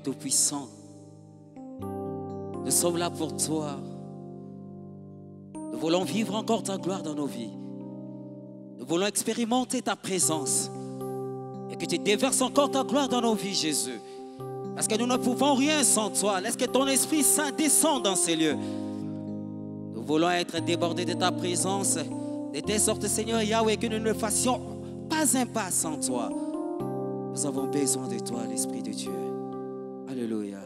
Tout-Puissant. Nous sommes là pour toi. Nous voulons vivre encore ta gloire dans nos vies. Nous voulons expérimenter ta présence. Et que tu déverses encore ta gloire dans nos vies, Jésus. Parce que nous ne pouvons rien sans toi. Laisse que ton Esprit Saint descende dans ces lieux. Nous voulons être débordés de ta présence. De telle sorte, Seigneur Yahweh, que nous ne fassions pas un pas sans toi. Nous avons besoin de toi, l'Esprit de Dieu. Alléluia.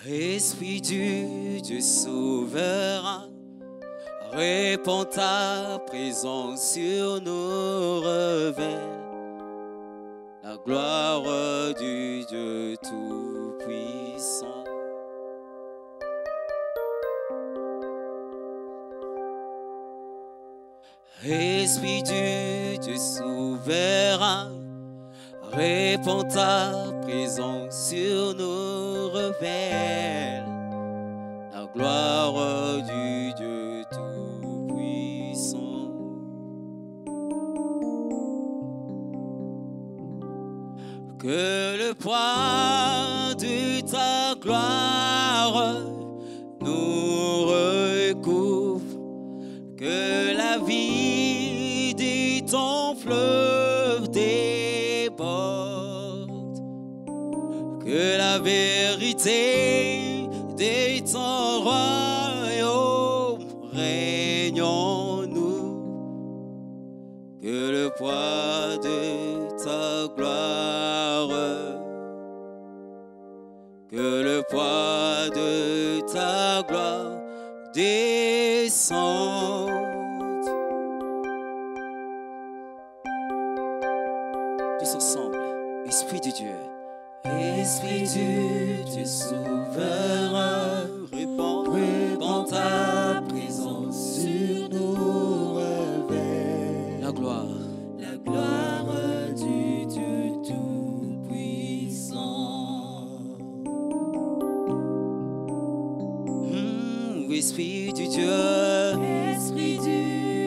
Esprit du Dieu souverain, répands ta présence sur nous, révèle la gloire du Dieu tout-puissant. Esprit du Dieu souverain, répands ta présence sur nous, révèle la gloire du Dieu tout-puissant. Que le poids de ta gloire nous recouvre, que la vie de ton fleuve déborde, que la vérité de ton royaume règne en nous, que le poids de ta gloire, que le poids de ta gloire descende. Tous ensemble, Esprit de Dieu. Esprit du Dieu souverain, répands ta présence sur nous, révèle la gloire du Dieu tout-puissant. Esprit du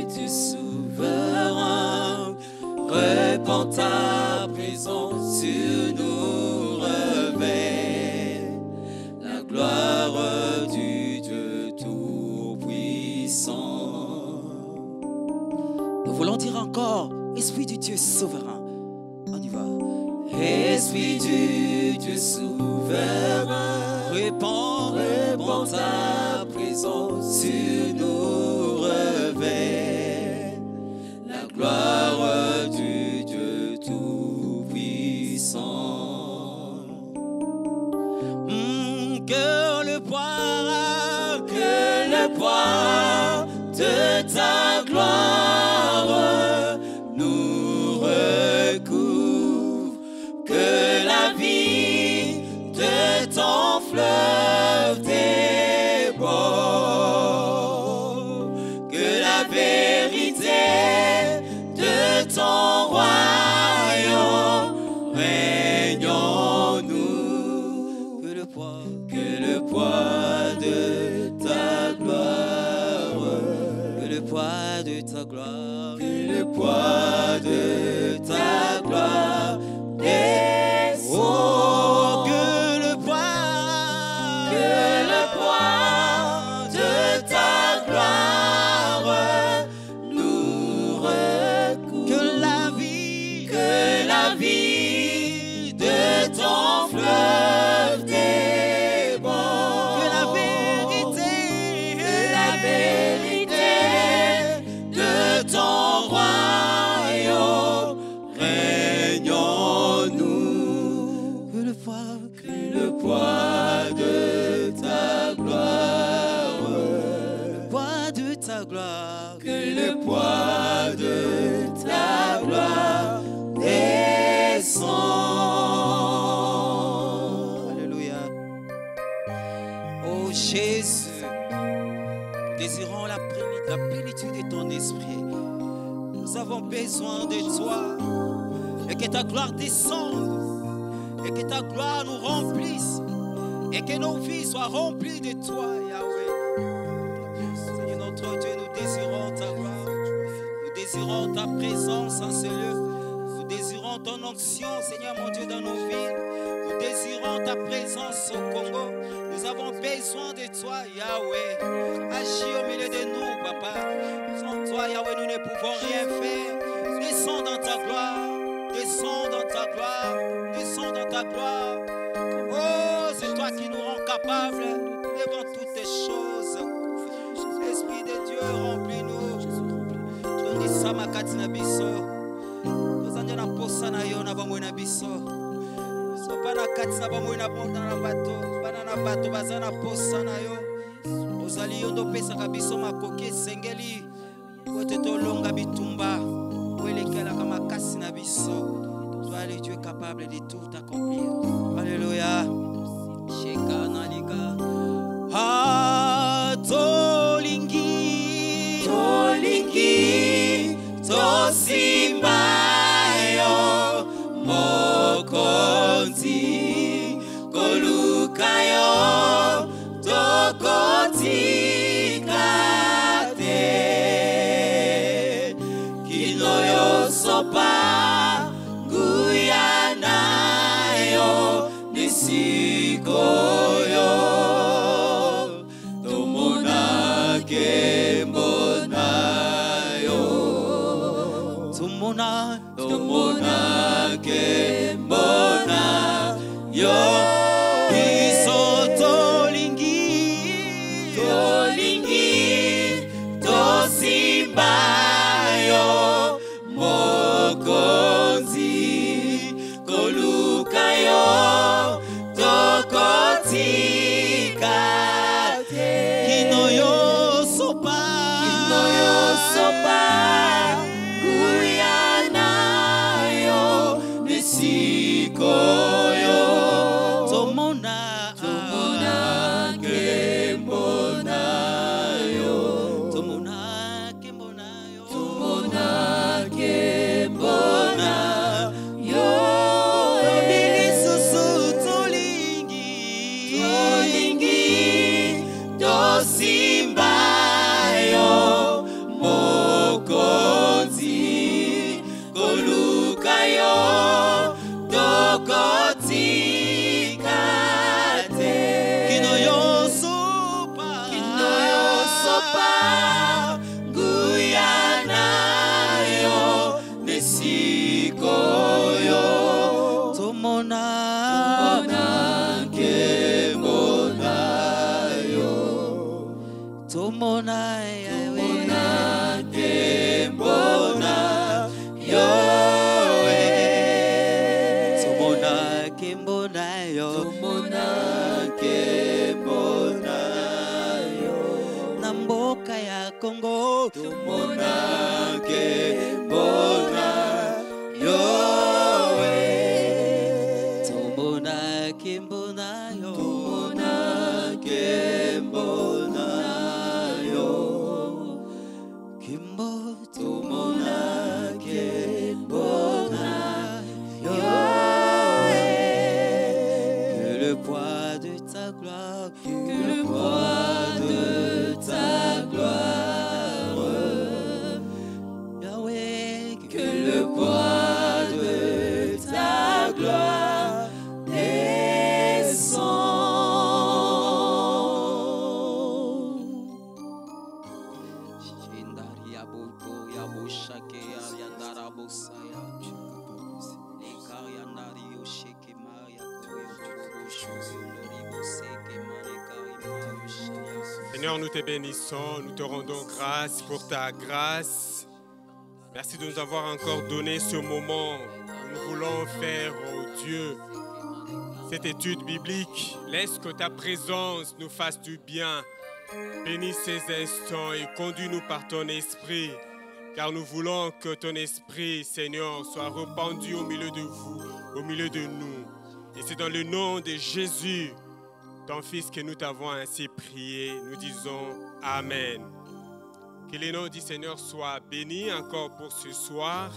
Dieu souverain, répands ta présence sur nous, révèle la gloire du Dieu tout-puissant. Nous voulons dire encore, Esprit du Dieu souverain. On y va. Esprit du Dieu souverain, répands ta présence sur nous, révèle la gloire du Dieu tout-puissant. Que le poids de ta gloire nous recouvre, que la vie de ton fleuve déborde, que la vérité de ton royaume règne en nous, que le poids de ta gloire, que le poids de ta gloire, que le poids de ta gloire descende, oh, que le poids de ta gloire nous recouvre, que la vie de ton fleuve déborde, que la vérité de ton royaume règne en nous, que le poids de ta gloire, que le poids de ta gloire descend. Alléluia. Oh Jésus, désirons la plénitude de ton esprit. Nous avons besoin de toi et que ta gloire descende, et que ta gloire nous remplisse et que nos vies soient remplies de toi, Yahweh. Seigneur notre Dieu, nous désirons ta gloire, nous désirons ta présence en ce lieu, nous désirons ton onction, Seigneur mon Dieu, dans nos vies, nous désirons ta présence au Congo. Nous avons besoin de toi, Yahweh. Agis au milieu de nous, Papa. Sans toi, Yahweh, nous ne pouvons rien faire. Descends dans ta gloire. Descends dans ta gloire. Descends dans ta gloire. Oh, c'est toi qui nous rends capables devant toutes les choses. Esprit de Dieu, remplis-nous. Toni sama katina biso. Tozanja na posa na yo na bamwe na biso. Sopana katina bamwe na bonda na bato. Bana na bato bazana posa na yo. Ozali yondo pesa kabiso makoki sengeli. Kote tolonga bitumba. Welekela kama kasi na biso. Toi le Dieu capable de tout accomplir. Alléluia. Shekana liga. Tolingi. Tolingi. Tosimbayo. Mokonzi. Kolukayo. Tokotikate. Kinoyo sopa. Guyanayo. Nisikoyo. Tomonake monayo. Tomonake monayo. Tosimbayo, mokonzi, kolukayo, tokotikate. Kinoyo sopa, guyanayo, nisikoyo, tomonake monayo. Simbayo, mokonzi, kolukayo, tokotikate. Kinoyo sopa, guyanayo, nesikoyo, tomonake monayo. Tomonake monayo. Tomonake monayo. Na mboka ya Congo. Tomonake monayo. Tomonake monayo. Tomonake monayo. Kimbo tomonake monayo. Que le poids de ta gloire, que le poids de ta gloire, Yahweh, que le poids de ta gloire descend. Seigneur, nous te bénissons, nous te rendons grâce pour ta grâce. Merci de nous avoir encore donné ce moment où nous voulons faire, oh Dieu, cette étude biblique. Laisse que ta présence nous fasse du bien. Bénis ces instants et conduis-nous par ton esprit, car nous voulons que ton esprit, Seigneur, soit répandu au milieu de vous, au milieu de nous. Et c'est dans le nom de Jésus, ton Fils, que nous t'avons ainsi prié. Nous disons Amen. Que le nom du Seigneur soit béni encore pour ce soir.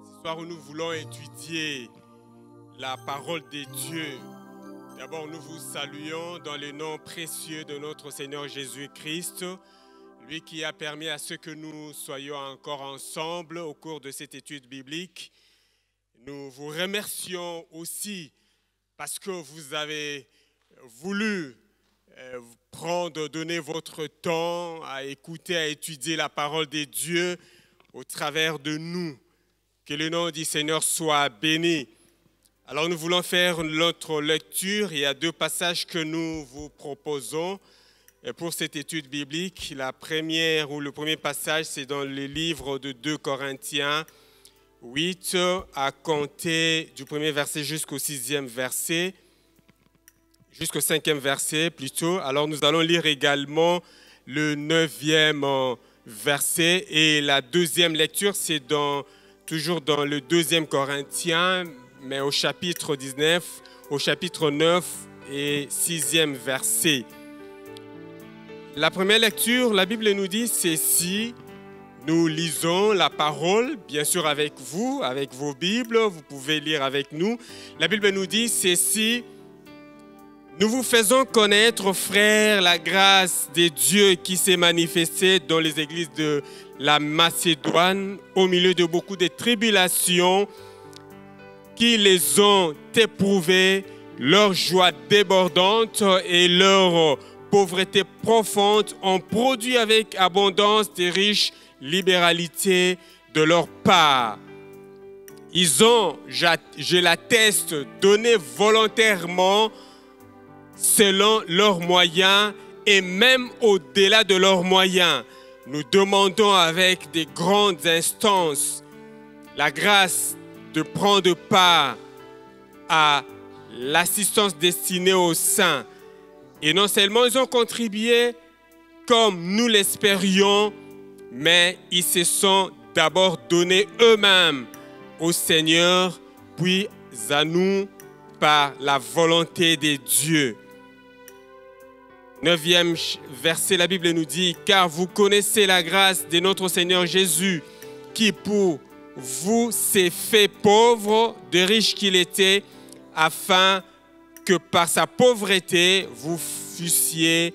Ce soir où nous voulons étudier la parole des dieux. D'abord, nous vous saluons dans le nom précieux de notre Seigneur Jésus-Christ, lui qui a permis à ce que nous soyons encore ensemble au cours de cette étude biblique. Nous vous remercions aussi parce que vous avez voulu donner votre temps à écouter, à étudier la parole des dieux au travers de nous. Que le nom du Seigneur soit béni. Alors nous voulons faire notre lecture. Il y a deux passages que nous vous proposons pour cette étude biblique. Le premier passage, c'est dans le livre de 2 Corinthiens 8, à compter du premier verset jusqu'au 6e verset, jusqu'au 5e verset plutôt. Alors nous allons lire également le 9e verset. Et la deuxième lecture, c'est toujours dans le 2e Corinthiens, mais au chapitre 19, au chapitre 9 et 6e verset. La première lecture, la Bible nous dit, c'est si nous lisons la parole, bien sûr avec vous, avec vos Bibles, vous pouvez lire avec nous. La Bible nous dit, c'est si nous vous faisons connaître, frères, la grâce de Dieu qui s'est manifestée dans les églises de la Macédoine, au milieu de beaucoup de tribulations qui les ont éprouvées, leur joie débordante et leur pauvreté profonde ont produit avec abondance de riches libéralités de leur part. Ils ont, je l'atteste, donné volontairement selon leurs moyens et même au-delà de leurs moyens. Nous demandons avec des grandes instances la grâce de prendre part à l'assistance destinée aux saints. Et non seulement ils ont contribué comme nous l'espérions, mais ils se sont d'abord donnés eux-mêmes au Seigneur, puis à nous par la volonté de Dieu. 9e verset, la Bible nous dit, « Car vous connaissez la grâce de notre Seigneur Jésus, qui pour vous s'est fait pauvre, de riche qu'il était, afin que par sa pauvreté, vous fussiez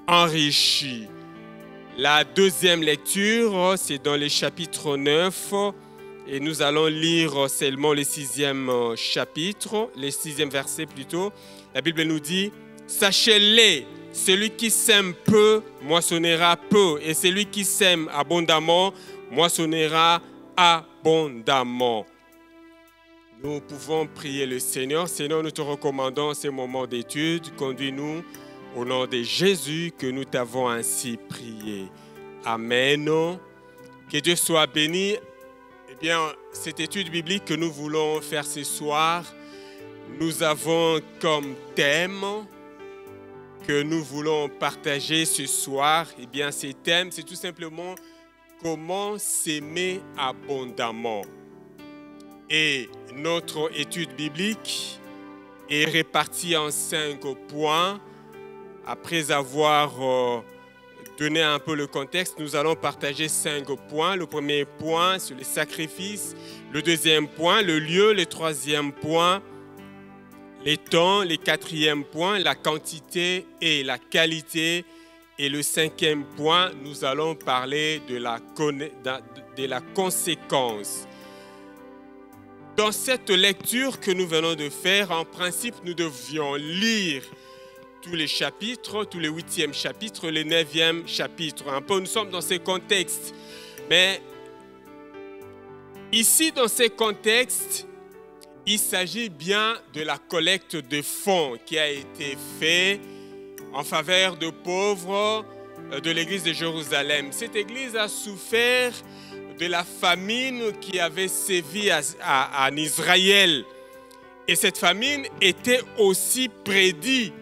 enrichis. » La deuxième lecture, c'est dans le chapitre 9, et nous allons lire seulement le 6e chapitre, le 6e verset plutôt. La Bible nous dit, « Sachez-le, celui qui sème peu, moissonnera peu, et celui qui sème abondamment, moissonnera abondamment. » Nous pouvons prier le Seigneur. Seigneur, nous te recommandons ces moments d'étude. Conduis-nous au nom de Jésus que nous t'avons ainsi prié. Amen. Que Dieu soit béni. Eh bien, cette étude biblique que nous voulons faire ce soir, nous avons comme thème que nous voulons partager ce soir. Eh bien, ce thème, c'est tout simplement comment s'aimer abondamment. Et notre étude biblique est répartie en 5 points. Après avoir donné un peu le contexte, nous allons partager 5 points. Le premier point, c'est le sacrifice. Le deuxième point, le lieu. Le troisième point, les temps. Le quatrième point, la quantité et la qualité. Et le 5e point, nous allons parler de la conséquence. Dans cette lecture que nous venons de faire, en principe, nous devions lire tous les chapitres, tous les 8e chapitres, les 9e chapitres. Un peu, nous sommes dans ces contextes. Mais ici, dans ces contextes, il s'agit bien de la collecte de fonds qui a été faite en faveur de pauvres de l'église de Jérusalem. Cette église a souffert de la famine qui avait sévi en Israël. Et cette famine était aussi prédite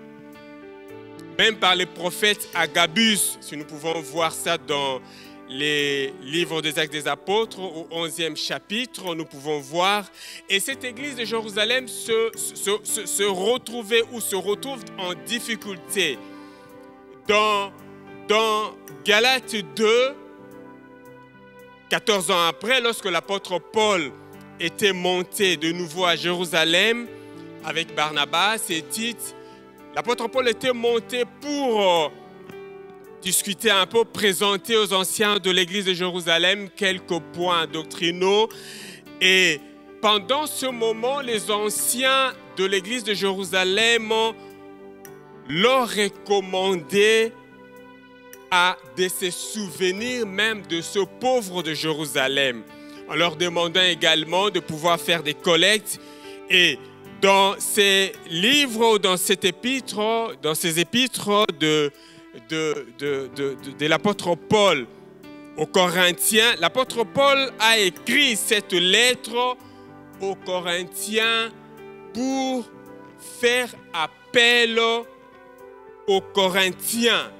même par le prophète Agabus. Si nous pouvons voir ça dans les livres des Actes des Apôtres, au 11e chapitre, nous pouvons voir. Et cette église de Jérusalem se retrouvait ou se retrouve en difficulté. Dans Galates 2, 14 ans après, lorsque l'apôtre Paul était monté de nouveau à Jérusalem avec Barnabas et Tite, l'apôtre Paul était monté pour discuter un peu, présenter aux anciens de l'église de Jérusalem quelques points doctrinaux. Et pendant ce moment, les anciens de l'église de Jérusalem leur recommandaient de se souvenir même de ce pauvre de Jérusalem, en leur demandant également de pouvoir faire des collectes. Et dans ces livres, dans ces épîtres de l'apôtre Paul aux Corinthiens, l'apôtre Paul a écrit cette lettre aux Corinthiens pour faire appel aux Corinthiens,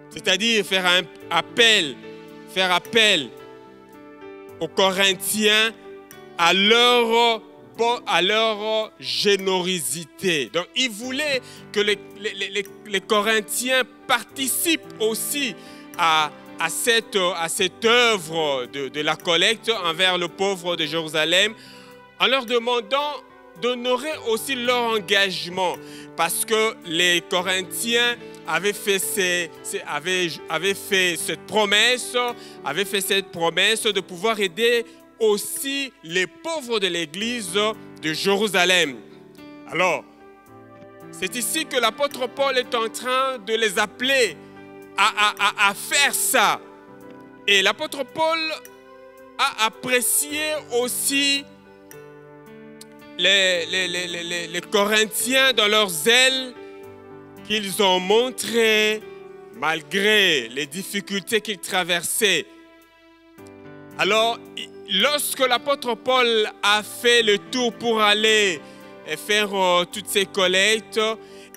c'est-à-dire faire appel aux Corinthiens à leur générosité. Donc, il voulait que les Corinthiens participent aussi à cette œuvre de la collecte envers le pauvre de Jérusalem, en leur demandant d'honorer aussi leur engagement, parce que les Corinthiens avaient fait cette promesse de pouvoir aider aussi les pauvres de l'église de Jérusalem. Alors, c'est ici que l'apôtre Paul est en train de les appeler à faire ça. Et l'apôtre Paul a apprécié aussi les Corinthiens dans leur zèle qu'ils ont montré malgré les difficultés qu'ils traversaient. Alors, lorsque l'apôtre Paul a fait le tour pour aller faire toutes ces collectes,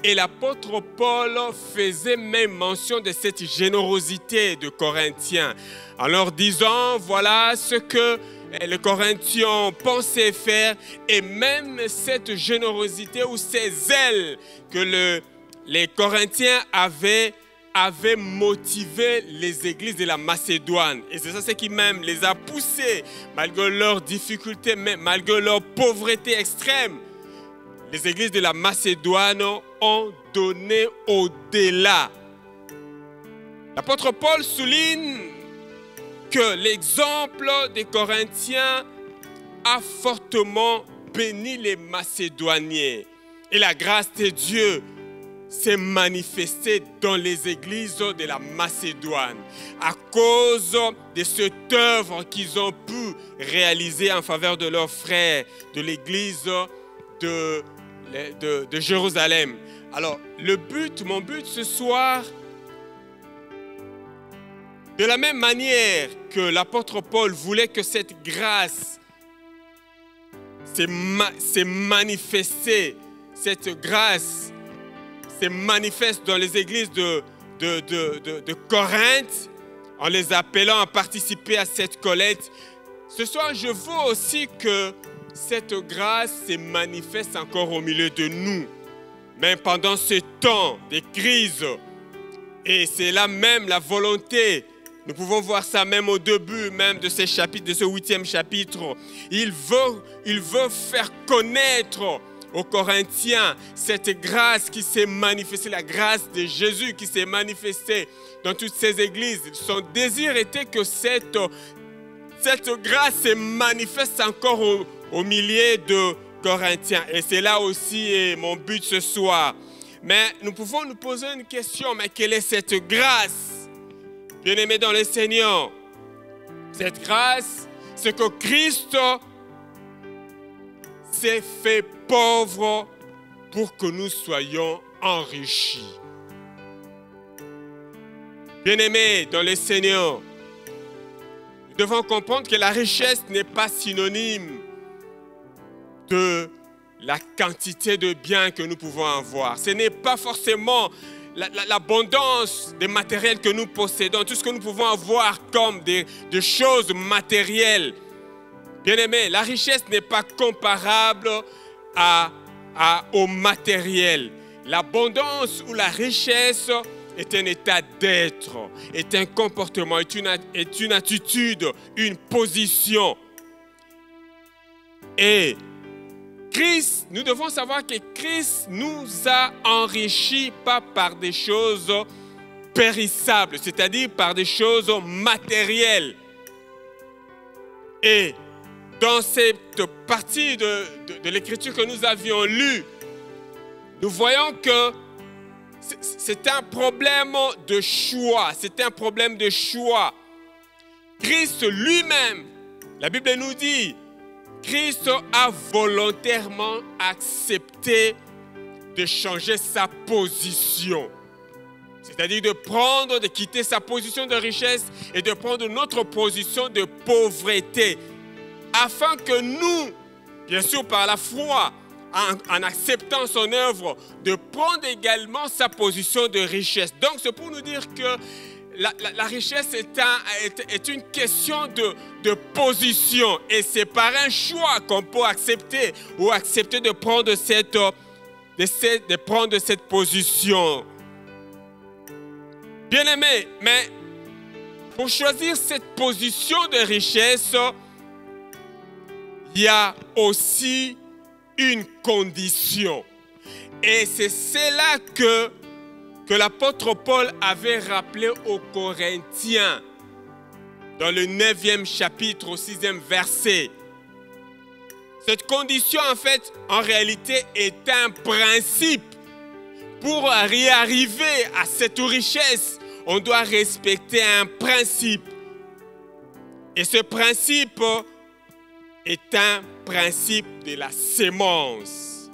et l'apôtre Paul faisait même mention de cette générosité de Corinthiens, en leur disant, voilà ce que les Corinthiens pensaient faire, et même cette générosité ou ces zèles que les Corinthiens avaient motivé les églises de la Macédoine. Et c'est ça ce qui même les a poussés, malgré leurs difficultés, malgré leur pauvreté extrême. Les églises de la Macédoine ont donné au-delà. L'apôtre Paul souligne que l'exemple des Corinthiens a fortement béni les Macédoniens. Et la grâce de Dieu s'est manifestée dans les églises de la Macédoine à cause de cette œuvre qu'ils ont pu réaliser en faveur de leurs frères de l'église de Jérusalem. Alors, mon but ce soir, de la même manière que l'apôtre Paul voulait que cette grâce s'est manifestée, cette grâce se manifeste dans les églises de Corinthe, en les appelant à participer à cette collecte. Ce soir, je veux aussi que cette grâce se manifeste encore au milieu de nous, même pendant ce temps de crise. Et c'est là même la volonté. Nous pouvons voir ça même au début même de ce chapitre, de ce 8e chapitre. Il veut faire connaître aux Corinthiens cette grâce qui s'est manifestée, la grâce de Jésus qui s'est manifestée dans toutes ces églises. Son désir était que cette grâce se manifeste encore au milieu de Corinthiens. Et c'est là aussi mon but ce soir. Mais nous pouvons nous poser une question, mais quelle est cette grâce? Bien-aimés dans le Seigneur, cette grâce, c'est que Christ s'est fait pauvre pour que nous soyons enrichis. Bien-aimés dans le Seigneur, nous devons comprendre que la richesse n'est pas synonyme de la quantité de biens que nous pouvons avoir. Ce n'est pas forcément l'abondance des matériels que nous possédons, tout ce que nous pouvons avoir comme des choses matérielles. Bien-aimés, la richesse n'est pas comparable au matériel. L'abondance ou la richesse est un état d'être, est un comportement, est une attitude, une position. Et Christ, nous devons savoir que Christ nous a enrichis pas par des choses périssables, c'est-à-dire par des choses matérielles. Et dans cette partie de l'Écriture que nous avions lue, nous voyons que c'est un problème de choix. C'est un problème de choix. Christ lui-même, la Bible nous dit, Christ a volontairement accepté de changer sa position. C'est-à-dire de quitter sa position de richesse et de prendre notre position de pauvreté. Afin que nous, bien sûr par la foi, en acceptant son œuvre, de prendre également sa position de richesse. Donc c'est pour nous dire que la richesse est une question de position. Et c'est par un choix qu'on peut accepter ou accepter de prendre cette position. Bien-aimé, mais pour choisir cette position de richesse, il y a aussi une condition. Et c'est cela que l'apôtre Paul avait rappelé aux Corinthiens dans le 9e chapitre, au 6e verset. Cette condition, en fait, en réalité, est un principe. Pour y arriver à cette richesse, on doit respecter un principe. Et ce principe est un principe de la sémence.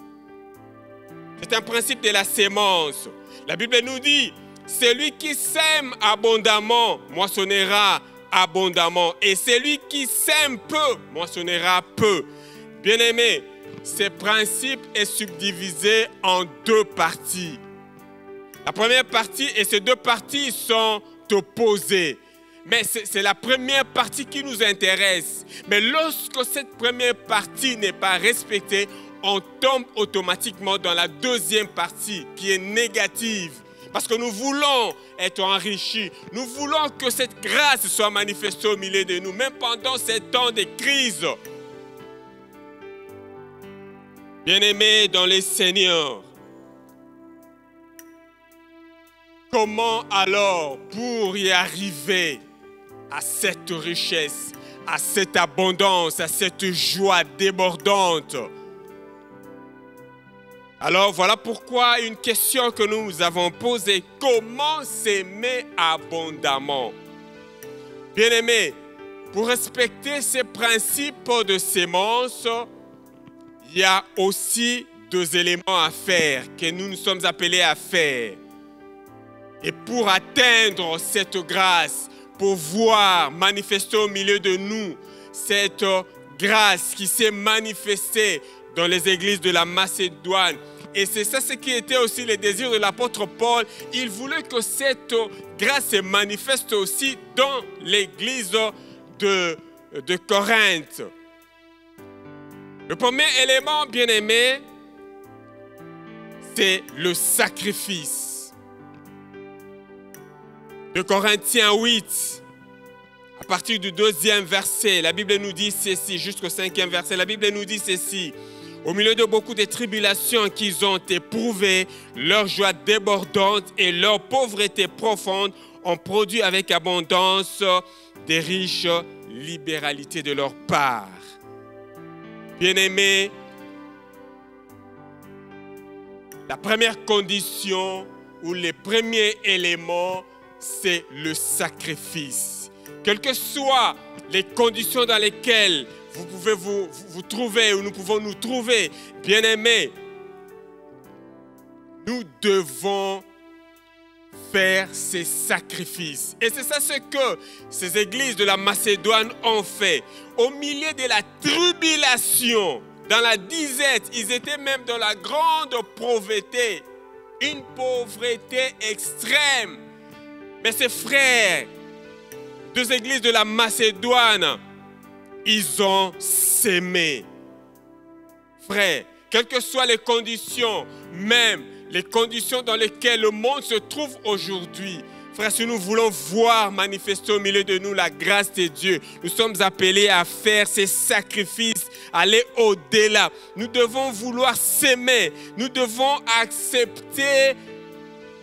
C'est un principe de la sémence. La Bible nous dit, celui qui sème abondamment moissonnera abondamment. Et celui qui sème peu moissonnera peu. Bien-aimé, ce principe est subdivisé en deux parties. La première partie et ces deux parties sont opposées. Mais c'est la première partie qui nous intéresse. Mais lorsque cette première partie n'est pas respectée, on tombe automatiquement dans la deuxième partie qui est négative. Parce que nous voulons être enrichis. Nous voulons que cette grâce soit manifestée au milieu de nous, même pendant ces temps de crise. Bien-aimés dans le Seigneur, comment alors, pour y arriver à cette richesse, à cette abondance, à cette joie débordante? Alors voilà pourquoi une question que nous avons posée, comment s'aimer abondamment? Bien-aimés, pour respecter ces principes de sémence, il y a aussi deux éléments à faire que nous nous sommes appelés à faire. Et pour atteindre cette grâce, pour voir manifester au milieu de nous cette grâce qui s'est manifestée dans les églises de la Macédoine. Et c'est ça ce qui était aussi le désir de l'apôtre Paul. Il voulait que cette grâce se manifeste aussi dans l'église de Corinthe. Le premier élément, bien-aimé, c'est le sacrifice. De Corinthiens 8, à partir du 2e verset, la Bible nous dit ceci, jusqu'au 5e verset, la Bible nous dit ceci. Au milieu de beaucoup de tribulations qu'ils ont éprouvées, leur joie débordante et leur pauvreté profonde ont produit avec abondance des riches libéralités de leur part. Bien-aimés, la première condition ou le premier élément, c'est le sacrifice. Quelles que soient les conditions dans lesquelles vous pouvez vous trouver ou nous pouvons nous trouver, bien-aimés, nous devons faire ces sacrifices. Et c'est ça ce que ces églises de la Macédoine ont fait. Au milieu de la tribulation, dans la disette, ils étaient même dans la grande pauvreté, une pauvreté extrême. Mais ces frères, deux églises de la Macédoine, ils ont sémé. Frères, quelles que soient les conditions, même les conditions dans lesquelles le monde se trouve aujourd'hui, Frère, si nous voulons voir manifester au milieu de nous la grâce de Dieu, nous sommes appelés à faire ces sacrifices, aller au-delà. Nous devons vouloir s'aimer. Nous devons accepter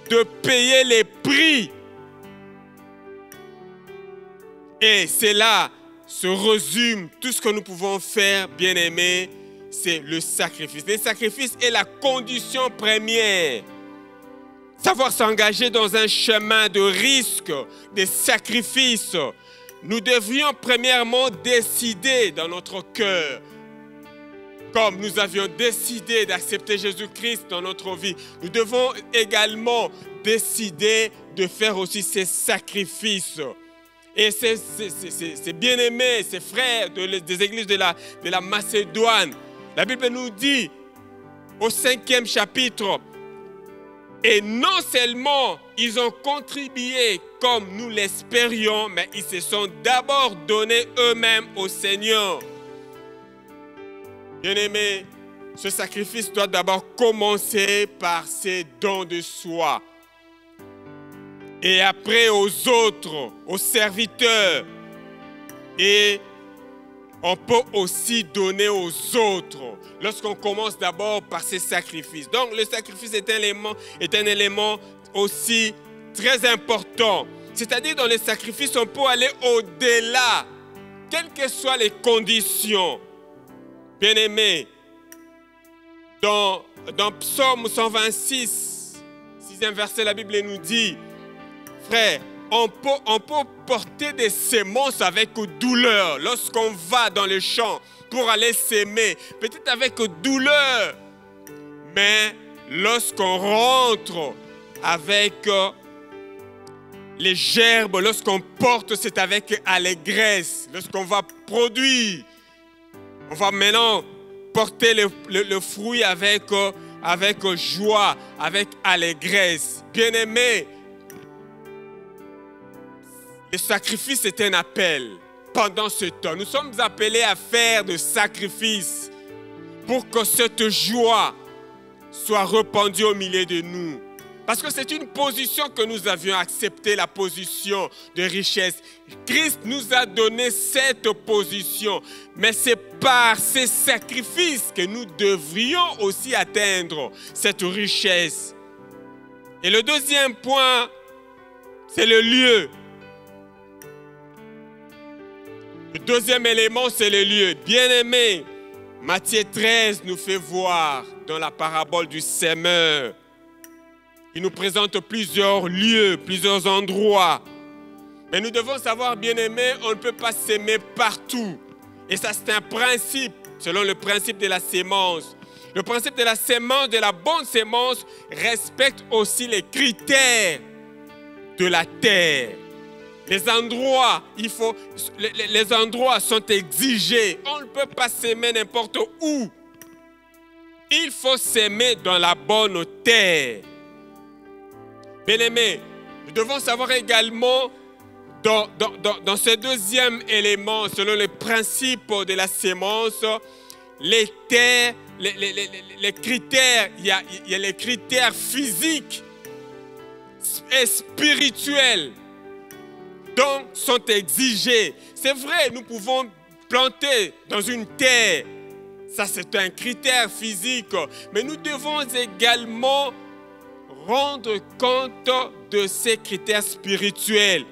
de payer les prix. Et c'est là se résume tout ce que nous pouvons faire, bien-aimés, c'est le sacrifice. Le sacrifice est la condition première. Savoir s'engager dans un chemin de risque, de sacrifice. Nous devrions premièrement décider dans notre cœur, comme nous avions décidé d'accepter Jésus-Christ dans notre vie, nous devons également décider de faire aussi ces sacrifices. Et ces bien-aimés, ces frères des églises de la Macédoine, la Bible nous dit au 5e chapitre, et non seulement ils ont contribué comme nous l'espérions, mais ils se sont d'abord donnés eux-mêmes au Seigneur. Bien-aimés, ce sacrifice doit d'abord commencer par ces dons de soi. Et après aux autres, aux serviteurs. Et on peut aussi donner aux autres lorsqu'on commence d'abord par ces sacrifices. Donc le sacrifice est un élément aussi très important. C'est-à-dire dans les sacrifices, on peut aller au-delà, quelles que soient les conditions. Bien-aimés, dans Psaume 126, 6e verset, la Bible nous dit, frère, on peut porter des semences avec douleur lorsqu'on va dans le champ pour aller s'aimer, peut-être avec douleur, mais lorsqu'on rentre avec les gerbes, lorsqu'on porte, c'est avec allégresse, lorsqu'on va produire, on va maintenant porter le fruit avec joie, avec allégresse. Bien-aimé, le sacrifice est un appel pendant ce temps. Nous sommes appelés à faire des sacrifices pour que cette joie soit répandue au milieu de nous. Parce que c'est une position que nous avions acceptée, la position de richesse. Christ nous a donné cette position. Mais c'est par ces sacrifices que nous devrions aussi atteindre cette richesse. Et le deuxième point, c'est le lieu. Le deuxième élément, c'est le lieu. Bien-aimé, Matthieu 13 nous fait voir dans la parabole du semeur. Il nous présente plusieurs lieux, plusieurs endroits. Mais nous devons savoir, bien-aimé, on ne peut pas s'aimer partout. Et ça, c'est un principe, selon le principe de la sémence. Le principe de la sémence, de la bonne sémence, respecte aussi les critères de la terre. Les endroits, les endroits sont exigés. On ne peut pas s'aimer n'importe où. Il faut s'aimer dans la bonne terre. Bien-aimés, nous devons savoir également dans ce deuxième élément, selon le principe de la sémence, les terres, les critères, il y a les critères physiques et spirituels. Donc, sont exigés. C'est vrai, nous pouvons planter dans une terre. Ça, c'est un critère physique. Mais nous devons également rendre compte de ces critères spirituels.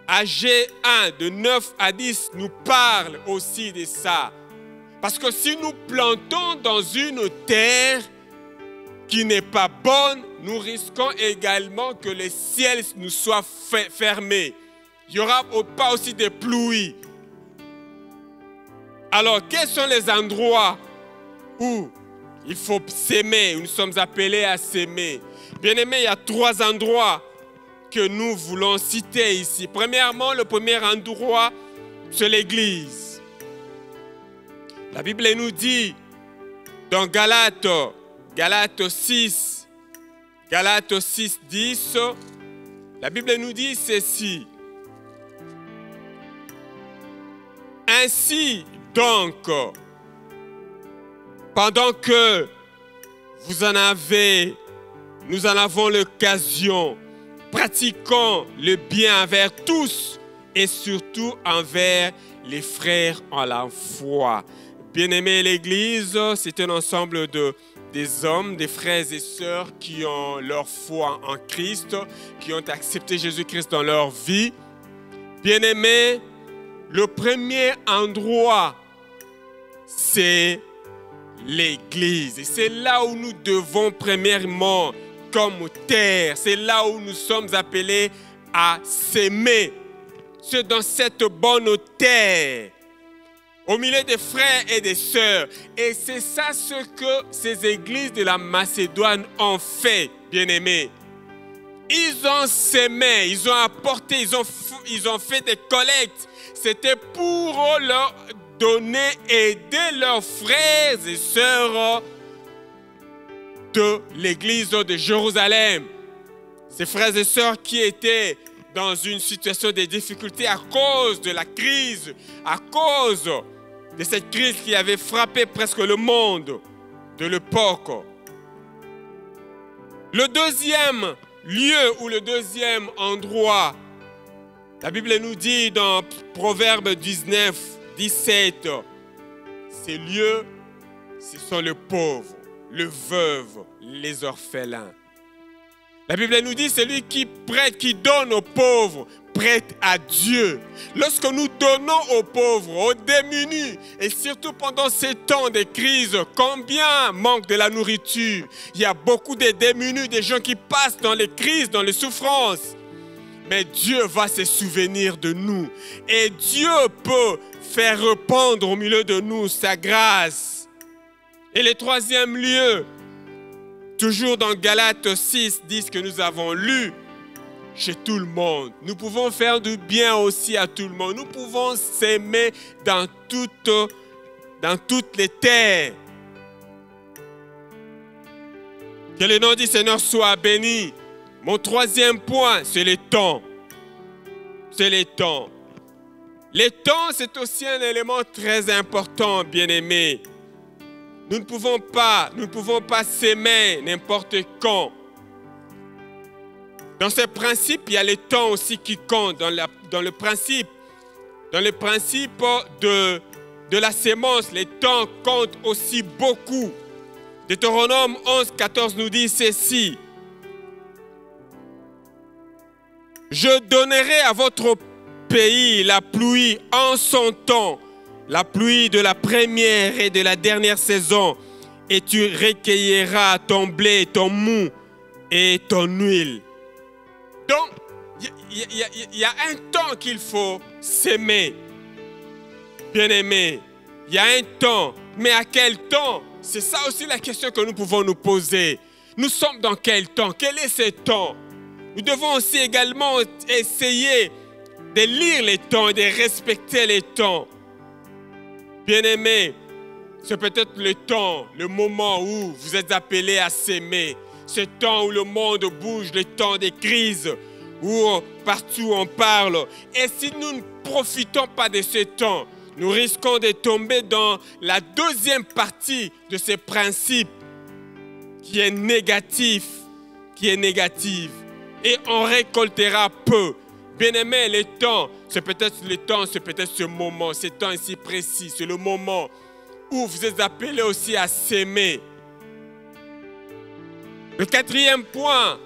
Agé 1, de 9 à 10, nous parle aussi de ça. Parce que si nous plantons dans une terre qui n'est pas bonne, nous risquons également que le ciel nous soit fermé. Il n'y aura pas aussi de pluie. Alors, quels sont les endroits où il faut s'aimer, où nous sommes appelés à s'aimer? Bien-aimés, il y a 3 endroits que nous voulons citer ici. Premièrement, le premier endroit, c'est l'Église. La Bible nous dit dans Galates 6, 10, la Bible nous dit ceci. Ainsi donc, pendant que nous en avons l'occasion, pratiquant le bien envers tous et surtout envers les frères en la foi. Bien-aimés, l'Église, c'est un ensemble des hommes, des frères et sœurs qui ont leur foi en Christ, qui ont accepté Jésus-Christ dans leur vie. Bien-aimés, le premier endroit, c'est l'Église. Et c'est là où nous devons premièrement, comme terre, c'est là où nous sommes appelés à s'aimer. C'est dans cette bonne terre, au milieu des frères et des sœurs. Et c'est ça ce que ces églises de la Macédoine ont fait, bien-aimés. Ils ont s'aimé, ils ont apporté, ils ont fait des collectes. C'était pour leur donner, aider leurs frères et sœurs de l'église de Jérusalem. Ces frères et sœurs qui étaient dans une situation de difficulté à cause de la crise, à cause de cette crise qui avait frappé presque le monde de l'époque. Le deuxième lieu ou le deuxième endroit, la Bible nous dit dans Proverbe 19, 17, ces lieux, ce sont les pauvres, les veuves, les orphelins. La Bible nous dit, celui qui prête, qui donne aux pauvres, prête à Dieu. Lorsque nous donnons aux pauvres, aux démunis, et surtout pendant ces temps de crise, combien manque de la nourriture? Il y a beaucoup de démunis, des gens qui passent dans les crises, dans les souffrances. Mais Dieu va se souvenir de nous. Et Dieu peut faire répandre au milieu de nous sa grâce. Et le troisième lieu, toujours dans Galates 6, 10 que nous avons lu, chez tout le monde. Nous pouvons faire du bien aussi à tout le monde. Nous pouvons s'aimer dans toutes les terres. Que le nom du Seigneur soit béni. Mon troisième point, c'est le temps. C'est le temps. Le temps, c'est aussi un élément très important, bien-aimé. Nous ne pouvons pas s'aimer n'importe quand. Dans ce principe, il y a le temps aussi qui compte. Dans le principe de la sémence, le temps compte aussi beaucoup. Deutéronome 11, 14 nous dit ceci. Je donnerai à votre pays la pluie en son temps, la pluie de la première et de la dernière saison, et tu recueilleras ton blé, ton mou et ton huile. Donc, il y a un temps qu'il faut s'aimer, bien-aimé. Il y a un temps, mais à quel temps? C'est ça aussi la question que nous pouvons nous poser. Nous sommes dans quel temps? Quel est ce temps? Nous devons aussi également essayer de lire les temps et de respecter les temps. Bien-aimés, c'est peut-être le temps, le moment où vous êtes appelés à s'aimer. Ce temps où le monde bouge, le temps des crises, où partout on parle. Et si nous ne profitons pas de ce temps, nous risquons de tomber dans la deuxième partie de ce principe qui est négatif, et on récoltera peu. Bien-aimé, le temps, c'est peut-être ce moment, ce temps ici précis, c'est le moment où vous êtes appelés aussi à s'aimer. Le quatrième point,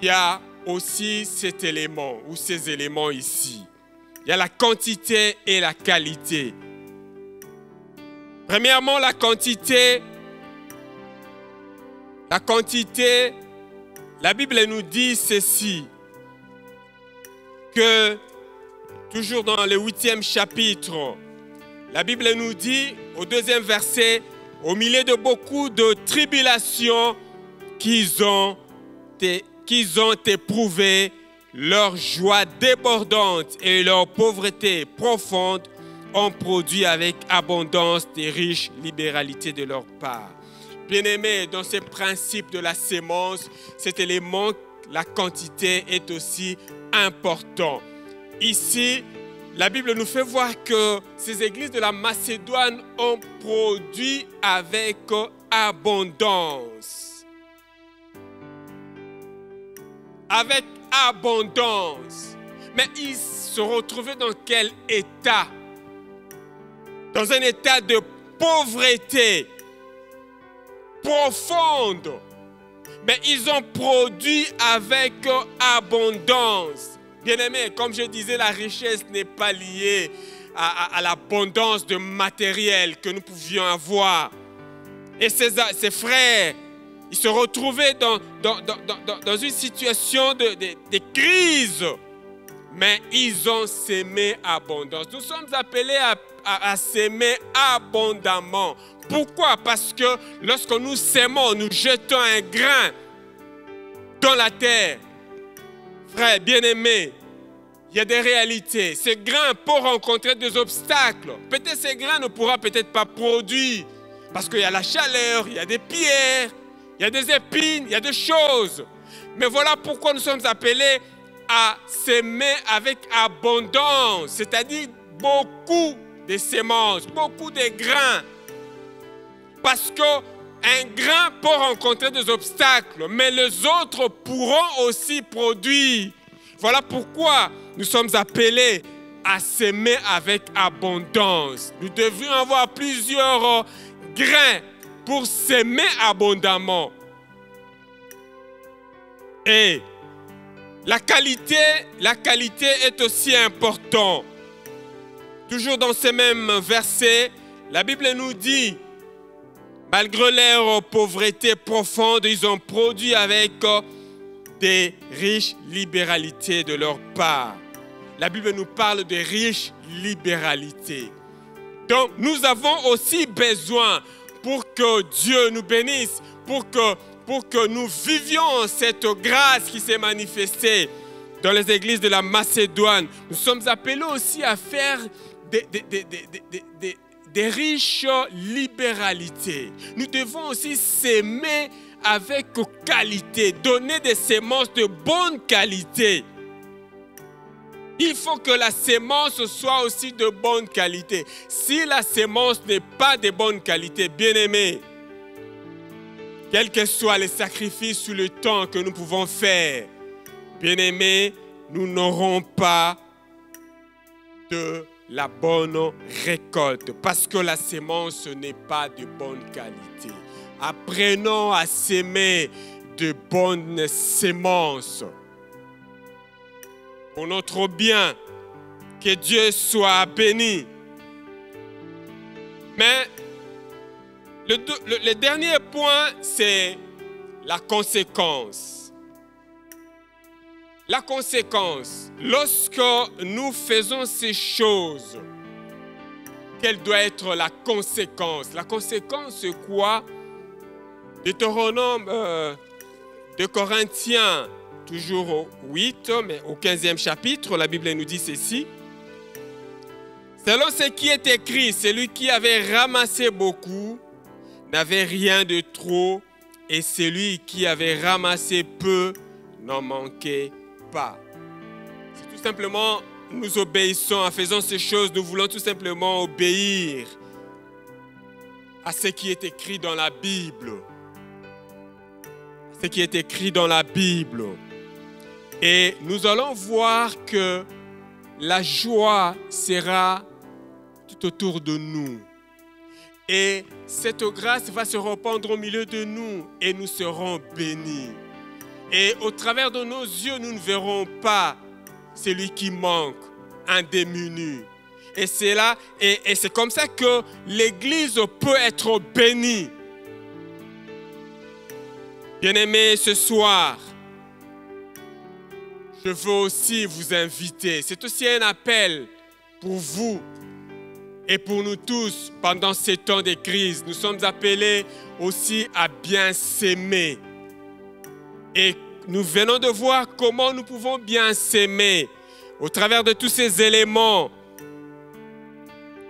il y a aussi cet élément, ou ces éléments ici. Il y a la quantité et la qualité. Premièrement, la quantité, la Bible nous dit ceci, que toujours dans le 8e chapitre, la Bible nous dit au 2e verset, au milieu de beaucoup de tribulations qu'ils ont éprouvé, leur joie débordante et leur pauvreté profonde ont produit avec abondance des riches libéralités de leur part. Bien-aimés, dans ce principe de la sémence, cet élément, la quantité est aussi important. Ici, la Bible nous fait voir que ces églises de la Macédoine ont produit avec abondance. avec abondance. Mais ils se retrouvaient dans quel état? Dans un état de pauvreté profonde. Mais ils ont produit avec abondance. Bien-aimés, comme je disais, la richesse n'est pas liée à l'abondance de matériel que nous pouvions avoir. Et ces frères, ils se retrouvaient dans une situation de crise. Mais ils ont sémé abondance. Nous sommes appelés à s'aimer abondamment. Pourquoi? Parce que lorsque nous s'aimons, nous jetons un grain dans la terre. Frères bien-aimés, il y a des réalités. Ces grains peuvent rencontrer des obstacles. Peut-être ces grains ne pourront peut-être pas produire parce qu'il y a la chaleur, il y a des pierres, il y a des épines, il y a des choses. Mais voilà pourquoi nous sommes appelés à s'aimer avec abondance, c'est-à-dire beaucoup de semences, beaucoup de grains. Parce qu'un grain peut rencontrer des obstacles, mais les autres pourront aussi produire. Voilà pourquoi nous sommes appelés à s'aimer avec abondance. Nous devrions avoir plusieurs grains pour s'aimer abondamment. Et la qualité est aussi importante. Toujours dans ces mêmes versets, la Bible nous dit, malgré leur pauvreté profonde, ils ont produit avec des riches libéralités de leur part. La Bible nous parle de riches libéralités. Donc, nous avons aussi besoin, pour que Dieu nous bénisse, pour que nous vivions cette grâce qui s'est manifestée dans les églises de la Macédoine. Nous sommes appelés aussi à faire des riches libéralités. Nous devons aussi s'aimer avec qualité, donner des semences de bonne qualité. Il faut que la sémence soit aussi de bonne qualité. Si la sémence n'est pas de bonne qualité, bien-aimés, quels que soient les sacrifices ou le temps que nous pouvons faire, bien-aimés, nous n'aurons pas de la bonne récolte parce que la sémence n'est pas de bonne qualité. Apprenons à s'aimer de bonnes sémences. Pour notre bien, que Dieu soit béni. Mais le dernier point, c'est la conséquence. La conséquence, lorsque nous faisons ces choses, quelle doit être la conséquence? La conséquence, c'est quoi? Deutéronome de Corinthiens, toujours au 8, mais au 15e chapitre, la Bible nous dit ceci. Selon ce qui est écrit, celui qui avait ramassé beaucoup n'avait rien de trop, et celui qui avait ramassé peu n'en manquait pas. C'est tout simplement, nous obéissons en faisant ces choses, nous voulons tout simplement obéir à ce qui est écrit dans la Bible. Ce qui est écrit dans la Bible. Et nous allons voir que la joie sera tout autour de nous. Et cette grâce va se répandre au milieu de nous et nous serons bénis. Et au travers de nos yeux, nous ne verrons pas celui qui manque, un démuni. Et c'est là, et c'est comme ça que l'Église peut être bénie. Bien-aimés, ce soir, je veux aussi vous inviter. C'est aussi un appel pour vous et pour nous tous pendant ces temps de crise. Nous sommes appelés aussi à bien s'aimer. Et nous venons de voir comment nous pouvons bien s'aimer au travers de tous ces éléments.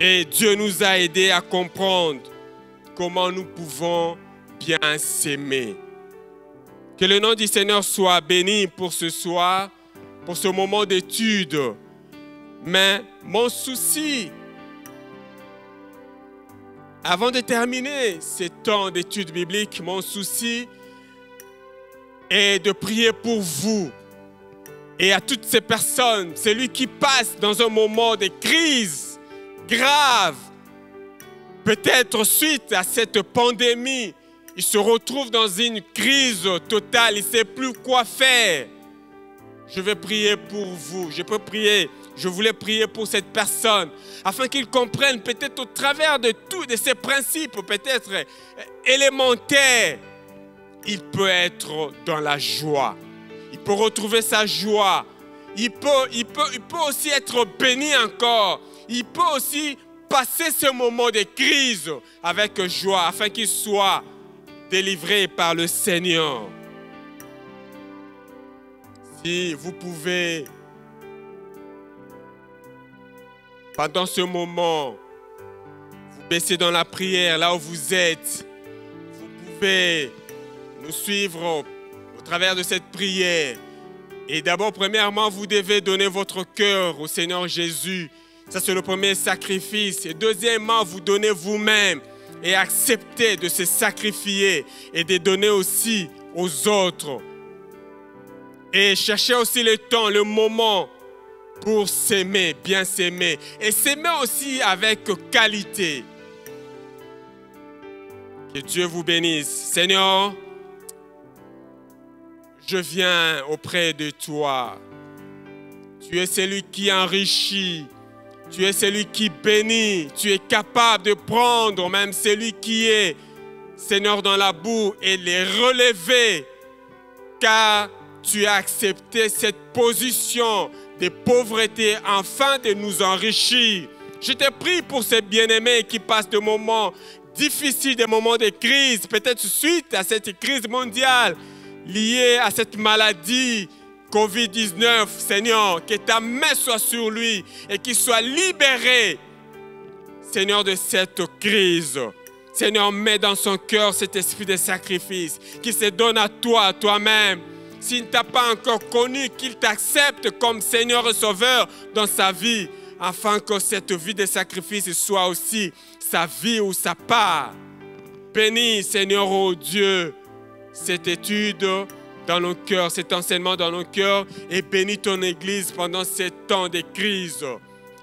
Et Dieu nous a aidés à comprendre comment nous pouvons bien s'aimer. Que le nom du Seigneur soit béni pour ce soir, pour ce moment d'étude. Mais mon souci, avant de terminer ces temps d'étude biblique, mon souci est de prier pour vous, Et à toutes ces personnes, celui qui passe dans un moment de crise grave, peut-être suite à cette pandémie, il se retrouve dans une crise totale, il ne sait plus quoi faire. Je vais prier pour vous, je voulais prier pour cette personne, afin qu'il comprenne peut-être au travers de tous de ces principes, peut-être élémentaires, il peut être dans la joie. Il peut retrouver sa joie. Il peut aussi être béni encore. Il peut aussi passer ce moment de crise avec joie, afin qu'il soit délivré par le Seigneur. Si vous pouvez, pendant ce moment, vous baisser dans la prière, là où vous êtes, vous pouvez nous suivre au travers de cette prière. Et d'abord, premièrement, vous devez donner votre cœur au Seigneur Jésus. Ça, c'est le premier sacrifice. Et deuxièmement, vous donnez vous-même et acceptez de se sacrifier et de donner aussi aux autres. Et cherchez aussi le temps, le moment pour s'aimer, bien s'aimer. Et s'aimer aussi avec qualité. Que Dieu vous bénisse. Seigneur, je viens auprès de toi. Tu es celui qui enrichit. Tu es celui qui bénit. Tu es capable de prendre même celui qui est, Seigneur, dans la boue et les relever. Car tu as accepté cette position de pauvreté afin de nous enrichir. Je te prie pour ces bien-aimés qui passent des moments difficiles, des moments de crise, peut-être suite à cette crise mondiale liée à cette maladie COVID-19. Seigneur, que ta main soit sur lui et qu'il soit libéré, Seigneur, de cette crise. Seigneur, mets dans son cœur cet esprit de sacrifice, qu'il se donne à toi, à toi-même. S'il ne t'a pas encore connu, qu'il t'accepte comme Seigneur et Sauveur dans sa vie, afin que cette vie de sacrifice soit aussi sa vie ou sa part. Bénis, Seigneur, oh Dieu, cette étude dans nos cœurs, cet enseignement dans nos cœurs, et bénis ton Église pendant ces temps de crise.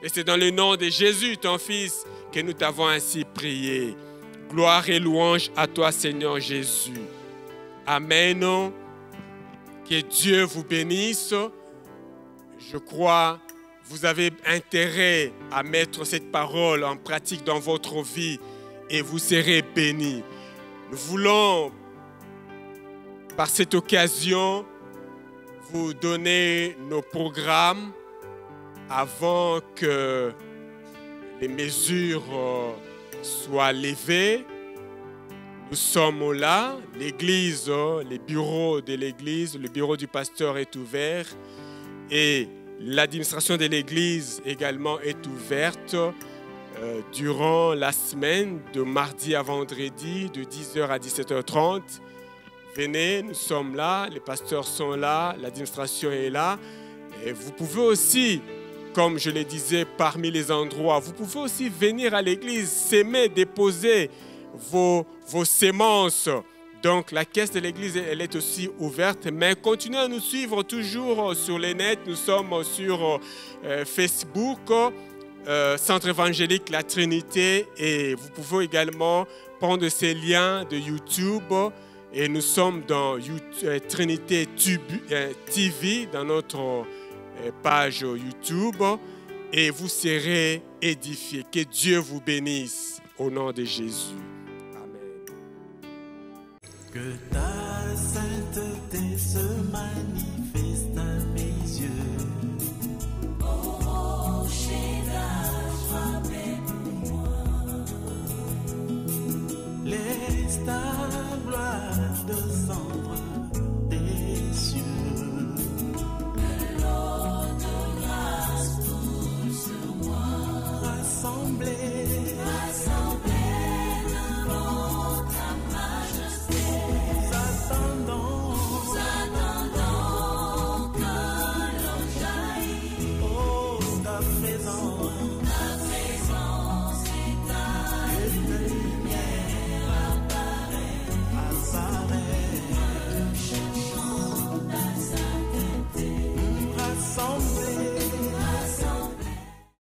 Et c'est dans le nom de Jésus, ton Fils, que nous t'avons ainsi prié. Gloire et louange à toi, Seigneur Jésus. Amen. Que Dieu vous bénisse. Je crois que vous avez intérêt à mettre cette parole en pratique dans votre vie et vous serez bénis. Nous voulons, par cette occasion, vous donner nos programmes avant que les mesures soient levées. Nous sommes là, l'église, les bureaux de l'église, le bureau du pasteur est ouvert et l'administration de l'église également est ouverte durant la semaine, de mardi à vendredi, de 10h à 17h30. Venez, nous sommes là, les pasteurs sont là, l'administration est là. Et vous pouvez aussi, comme je le disais, parmi les endroits, vous pouvez aussi venir à l'église, s'aimer, déposer vos sémences. Donc la caisse de l'église, elle est aussi ouverte, mais continuez à nous suivre toujours sur les nets. Nous sommes sur Facebook, Centre évangélique La Trinité, et vous pouvez également prendre ces liens de YouTube et nous sommes dans Trinité TV, dans notre page YouTube, et vous serez édifiés. Que Dieu vous bénisse au nom de Jésus. Que ta sainteté se manifeste.